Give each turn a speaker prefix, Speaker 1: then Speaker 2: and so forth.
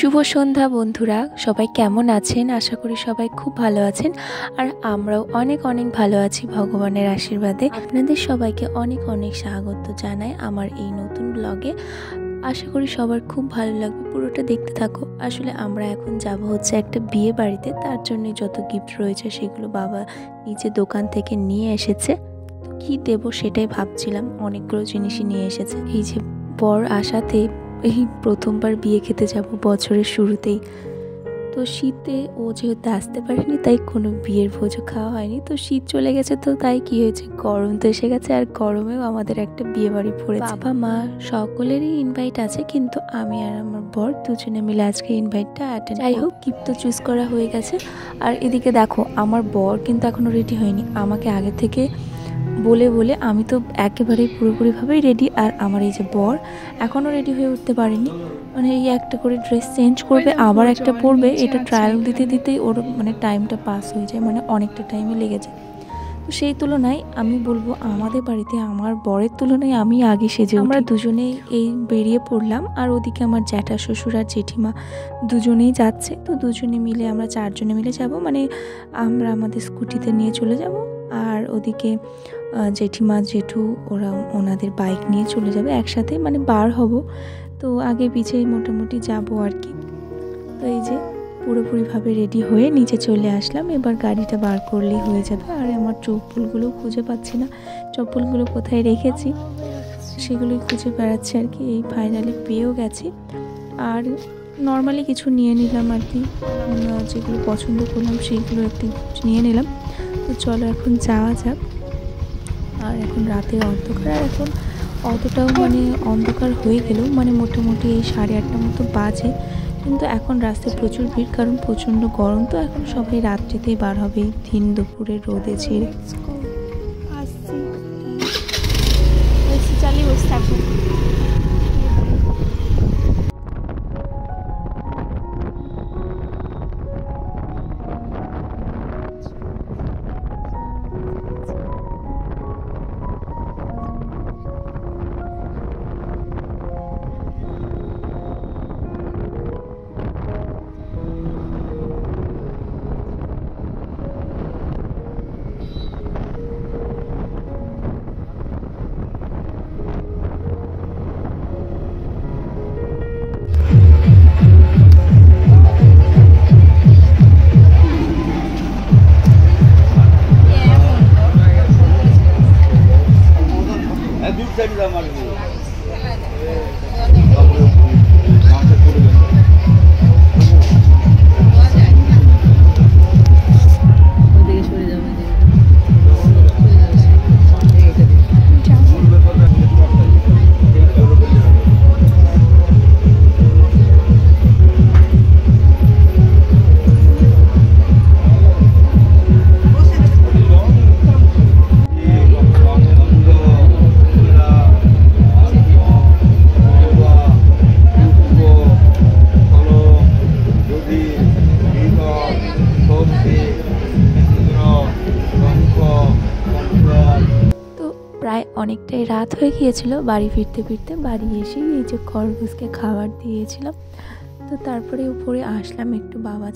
Speaker 1: শুভ সন্ধ্যা বন্ধুরা, সবাই কেমন আছেন? আশা করি সবাই খুব ভালো আছেন। আর আমরাও অনেক অনেক ভালো আছি ভগবানের আশীর্বাদে। আপনাদের সবাইকে অনেক অনেক স্বাগত জানাই আমার এই নতুন ব্লগে। আশা করি সবার খুব ভালো লাগবে, পুরোটা দেখতে থাকো। আসলে আমরা এখন যাব হচ্ছে একটা বিয়ে বাড়িতে, তার জন্য যত গিফট রয়েছে সেগুলো বাবা নিজে দোকান থেকে নিয়ে এসেছে। তো কী দেবো সেটাই ভাবছিলাম, অনেকগুলো জিনিসই নিয়ে এসেছে। এই যে বর আসাতে এই প্রথমবার বিয়ে খেতে যাব বছরের শুরুতেই। তো শীতে ও যেহেতু আসতে পারেনি তাই কোনো বিয়ের ভোজও খাওয়া হয়নি। তো শীত চলে গেছে, তো তাই কি হয়েছে, গরম তো এসে গেছে। আর গরমেও আমাদের একটা বিয়ে বাড়ি পড়েছে। বাবা মা সকলেরই ইনভাইট আছে, কিন্তু আমি আর আমার বর দুজনে মিলে আজকে ইনভাইটটা অ্যাটেন্ড। যাই হোক, গিফট তো চুজ করা হয়ে গেছে। আর এদিকে দেখো, আমার বর কিন্তু এখনও রেডি হয়নি। আমাকে আগে থেকে বলে বলে আমি তো একেবারেই পুরোপুরিভাবেই রেডি, আর আমার এই যে বর এখনও রেডি হয়ে উঠতে পারেনি। মানে এই একটা করে ড্রেস চেঞ্জ করবে, আবার একটা পরবে, এটা ট্রায়াল দিতে দিতেই ওর মানে টাইমটা পাস হয়ে যায়, মানে অনেকটা টাইমে লেগে যায়। তো সেই তুলনায় আমি বলবো আমাদের বাড়িতে আমার বরের তুলনায় আমি আগে সেজে আমরা দুজনেই এই বেরিয়ে পড়লাম। আর ওদিকে আমার জ্যাঠা শ্বশুর আর জেঠিমা দুজনেই যাচ্ছে। তো দুজনে মিলে আমরা চারজনে মিলে যাব, মানে আমরা আমাদের স্কুটিতে নিয়ে চলে যাব। আর ওদিকে জেঠিমা জেঠু ওরা ওনাদের বাইক নিয়ে চলে যাবে একসাথে, মানে বার হব। তো আগে পিছিয়ে মোটামুটি যাব আর কি। তো এই যে পুরোপুরিভাবে রেডি হয়ে নিচে চলে আসলাম। এবার গাড়িটা বার করলেই হয়ে যাবে। আর আমার চপ্পলগুলো খুঁজে পাচ্ছি না, চপ্পলগুলো কোথায় রেখেছি সেগুলোই খুঁজে বেড়াচ্ছি আর কি। এই ফাইনালি পেয়েও গেছি। আর নর্মালি কিছু নিয়ে নিলাম আর কি, যেগুলো পছন্দ করলাম সেইগুলো একটু নিয়ে নিলাম। তো চলো এখন যাওয়া যাক। আর এখন রাতের অন্ধকার, আর এখন অতটাও মানে অন্ধকার হয়ে গেলেও মানে মোটামুটি এই 8:30 মতো বাজে, কিন্তু এখন রাস্তায় প্রচুর ভিড়, কারণ প্রচণ্ড গরম। তো এখন সবাই রাত্রিতেই বার হবে দিন দুপুরে রোদে ছেড়ে। চালিয়ে বসে থাকবো। প্রায় অনেকটাই রাত হয়ে গিয়েছিল বাড়ি ফিরতে ফিরতে। বাড়ি এসে এই যে খরগোশকে খাবার দিয়েছিলাম। তো তারপরে উপরে আসলাম একটু বাবা